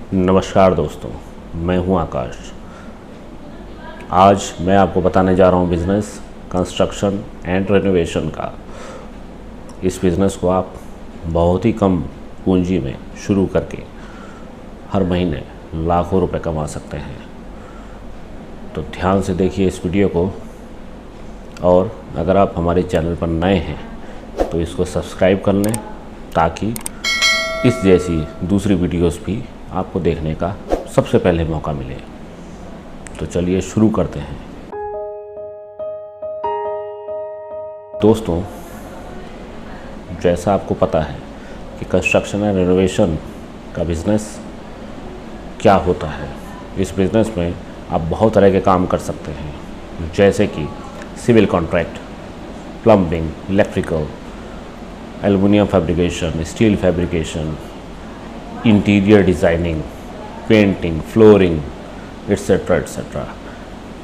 नमस्कार दोस्तों, मैं हूं आकाश। आज मैं आपको बताने जा रहा हूं बिज़नेस कंस्ट्रक्शन एंड रेनोवेशन का। इस बिज़नेस को आप बहुत ही कम पूंजी में शुरू करके हर महीने लाखों रुपए कमा सकते हैं। तो ध्यान से देखिए इस वीडियो को, और अगर आप हमारे चैनल पर नए हैं तो इसको सब्सक्राइब कर लें ताकि इस जैसी दूसरी वीडियोस भी आपको देखने का सबसे पहले मौका मिले। तो चलिए शुरू करते हैं। दोस्तों, जैसा आपको पता है कि कंस्ट्रक्शन एंड रेनोवेशन का बिज़नेस क्या होता है। इस बिज़नेस में आप बहुत तरह के काम कर सकते हैं, जैसे कि civil contract, plumbing, electrical, aluminium fabrication, steel fabrication, interior designing, painting, flooring, etcetera etcetera.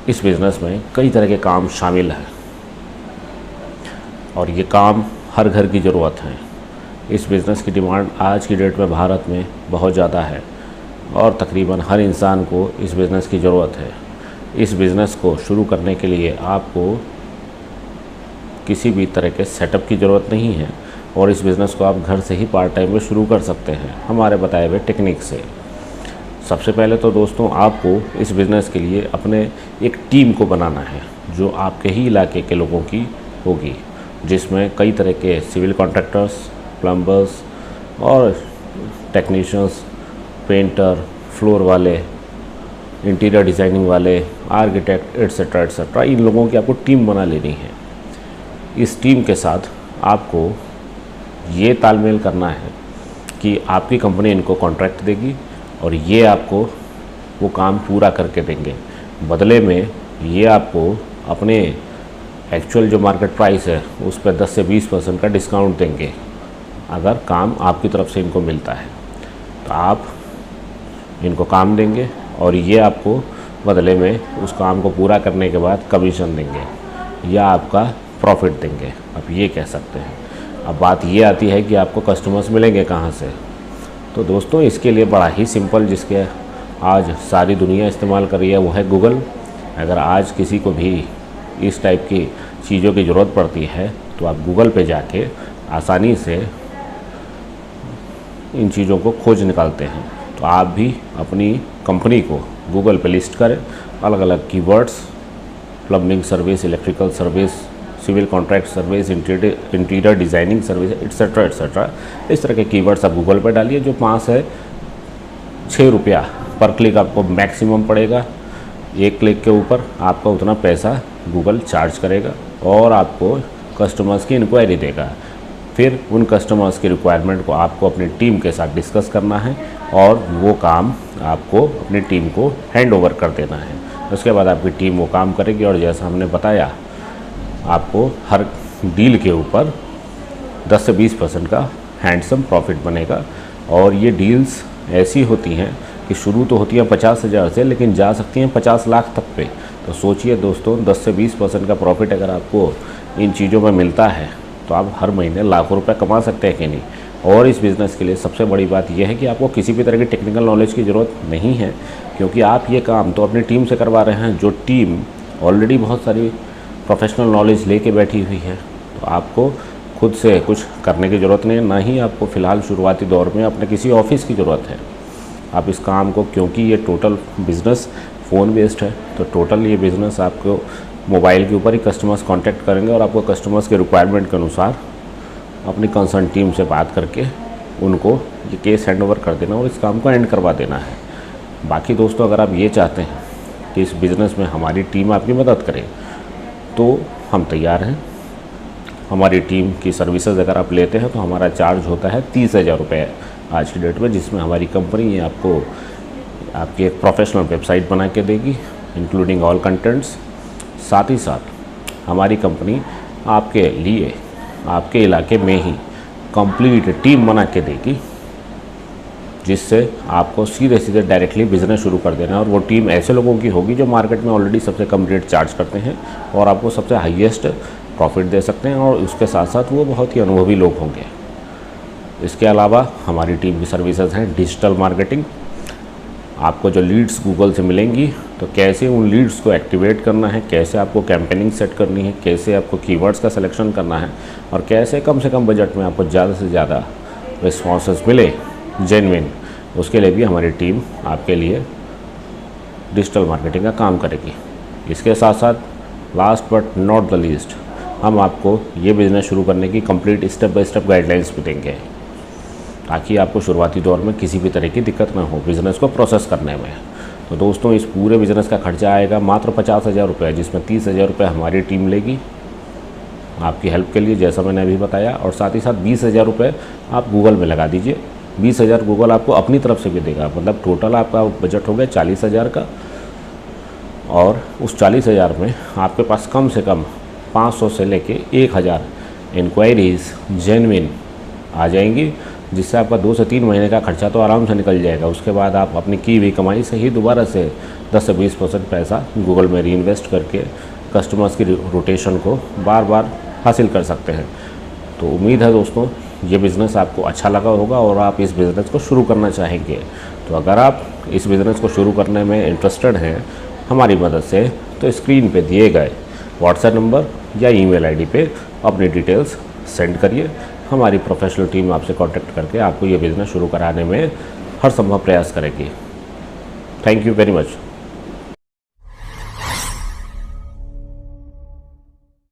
इस बिज़नेस में कई तरह के काम शामिल हैं और ये काम हर घर की ज़रूरत है। इस बिज़नेस की डिमांड आज की डेट में भारत में बहुत ज़्यादा है और तकरीबन हर इंसान को इस बिज़नेस की ज़रूरत है। इस बिज़नेस को शुरू करने के लिए आपको किसी भी तरह के सेटअप की ज़रूरत नहीं है और इस बिज़नेस को आप घर से ही पार्ट टाइम में शुरू कर सकते हैं हमारे बताए हुए टेक्निक से। सबसे पहले तो दोस्तों, आपको इस बिज़नेस के लिए अपने एक टीम को बनाना है जो आपके ही इलाके के लोगों की होगी, जिसमें कई तरह के सिविल कॉन्ट्रैक्टर्स, प्लम्बर्स और टेक्नीशियंस, पेंटर, फ्लोर वाले, इंटीरियर डिज़ाइनिंग वाले, आर्किटेक्ट एट्सेट्रा एट्सेट्रा, इन लोगों की आपको टीम बना लेनी है। इस टीम के साथ आपको ये तालमेल करना है कि आपकी कंपनी इनको कॉन्ट्रैक्ट देगी और ये आपको वो काम पूरा करके देंगे। बदले में ये आपको अपने एक्चुअल जो मार्केट प्राइस है उस पर 10 से 20% का डिस्काउंट देंगे अगर काम आपकी तरफ से इनको मिलता है। तो आप इनको काम देंगे और ये आपको बदले में उस काम को पूरा करने के बाद कमीशन देंगे या आपका प्रॉफिट देंगे, आप ये कह सकते हैं। अब बात ये आती है कि आपको कस्टमर्स मिलेंगे कहाँ से। तो दोस्तों, इसके लिए बड़ा ही सिंपल, जिसके आज सारी दुनिया इस्तेमाल कर रही है, वो है गूगल। अगर आज किसी को भी इस टाइप की चीज़ों की ज़रूरत पड़ती है तो आप गूगल पे जाके आसानी से इन चीज़ों को खोज निकालते हैं। तो आप भी अपनी कंपनी को गूगल पे लिस्ट करें, अलग अलग keywords, plumbing service, electrical service, civil contract service, interior designing service etcetera etcetera. इस तरह के कीवर्ड्स आप गूगल पर डालिए। जो 5 से 6 रुपया पर क्लिक आपको मैक्सिमम पड़ेगा। एक क्लिक के ऊपर आपका उतना पैसा गूगल चार्ज करेगा और आपको कस्टमर्स की इंक्वायरी देगा। फिर उन कस्टमर्स की रिक्वायरमेंट को आपको अपनी टीम के साथ डिस्कस करना है और वो काम आपको अपनी टीम को हैंड ओवर कर देना है। उसके बाद आपकी टीम वो काम करेगी और जैसा हमने बताया, आपको हर डील के ऊपर 10 से 20% का हैंडसम प्रॉफिट बनेगा। और ये डील्स ऐसी होती हैं कि शुरू तो होती हैं 50,000 से, लेकिन जा सकती हैं 50 लाख तक पे। तो सोचिए दोस्तों, 10 से 20% का प्रॉफिट अगर आपको इन चीज़ों में मिलता है तो आप हर महीने लाखों रुपए कमा सकते हैं कि नहीं। और इस बिज़नेस के लिए सबसे बड़ी बात यह है कि आपको किसी भी तरह की टेक्निकल नॉलेज की ज़रूरत नहीं है, क्योंकि आप ये काम तो अपनी टीम से करवा रहे हैं, जो टीम ऑलरेडी बहुत सारी प्रोफेशनल नॉलेज लेके बैठी हुई है। तो आपको खुद से कुछ करने की ज़रूरत नहीं है, ना ही आपको फ़िलहाल शुरुआती दौर में अपने किसी ऑफिस की ज़रूरत है। आप इस काम को, क्योंकि ये टोटल बिज़नेस फ़ोन बेस्ड है, तो टोटल ये बिज़नेस आपको मोबाइल के ऊपर ही कस्टमर्स कांटेक्ट करेंगे और आपको कस्टमर्स के रिक्वायरमेंट के अनुसार अपनी कंसर्न टीम से बात करके उनको ये केस हैंड ओवर कर देना और इस काम को एंड करवा देना है। बाकी दोस्तों, अगर आप ये चाहते हैं कि इस बिज़नेस में हमारी टीम आपकी मदद करे तो हम तैयार हैं। हमारी टीम की सर्विसेज अगर आप लेते हैं तो हमारा चार्ज होता है 30,000 रुपये आज की डेट में, जिसमें हमारी कंपनी ये आपको आपकी एक प्रोफेशनल वेबसाइट बना के देगी, इंक्लूडिंग ऑल कंटेंट्स। साथ ही साथ हमारी कंपनी आपके लिए आपके इलाके में ही कंप्लीट टीम बना के देगी, जिससे आपको सीधे सीधे डायरेक्टली बिज़नेस शुरू कर देना है। और वो टीम ऐसे लोगों की होगी जो मार्केट में ऑलरेडी सबसे कम रेट चार्ज करते हैं और आपको सबसे हाईएस्ट प्रॉफिट दे सकते हैं, और उसके साथ साथ वो बहुत ही अनुभवी लोग होंगे। इसके अलावा हमारी टीम की सर्विसेज हैं डिजिटल मार्केटिंग, आपको जो लीड्स गूगल से मिलेंगी तो कैसे उन लीड्स को एक्टिवेट करना है, कैसे आपको कैंपेनिंग सेट करनी है, कैसे आपको कीवर्ड्स का सिलेक्शन करना है और कैसे कम से कम बजट में आपको ज़्यादा से ज़्यादा रिस्पॉन्सेस मिले जेन्युइन, उसके लिए भी हमारी टीम आपके लिए डिजिटल मार्केटिंग का काम करेगी। इसके साथ साथ last but not the least, हम आपको ये बिज़नेस शुरू करने की complete step by step guidelines भी देंगे ताकि आपको शुरुआती दौर में किसी भी तरह की दिक्कत ना हो बिज़नेस को प्रोसेस करने में। तो दोस्तों, इस पूरे बिज़नेस का खर्चा आएगा मात्र 50,000 रुपये, जिसमें 30,000 रुपये हमारी टीम लेगी आपकी हेल्प के लिए, जैसा मैंने अभी बताया, और साथ ही साथ 20,000 रुपये आप गूगल में लगा दीजिए। 20,000 गूगल आपको अपनी तरफ से भी देगा, मतलब टोटल आपका बजट हो गया 40,000 का। और उस 40,000 में आपके पास कम से कम 500 से लेके 1,000 इंक्वायरीज़ जेन्युइन आ जाएंगी, जिससे आपका 2 से 3 महीने का खर्चा तो आराम से निकल जाएगा। उसके बाद आप अपनी की हुई कमाई से ही दोबारा से 10 से 20% पैसा गूगल में रीइन्वेस्ट करके कस्टमर्स की रोटेशन को बार बार हासिल कर सकते हैं। तो उम्मीद है दोस्तों, ये बिज़नेस आपको अच्छा लगा होगा और आप इस बिज़नेस को शुरू करना चाहेंगे। तो अगर आप इस बिज़नेस को शुरू करने में इंटरेस्टेड हैं हमारी मदद से, तो स्क्रीन पे दिए गए व्हाट्सएप नंबर या ईमेल आईडी पे अपनी डिटेल्स सेंड करिए। हमारी प्रोफेशनल टीम आपसे कांटेक्ट करके आपको ये बिज़नेस शुरू कराने में हर संभव प्रयास करेगी। Thank you very much.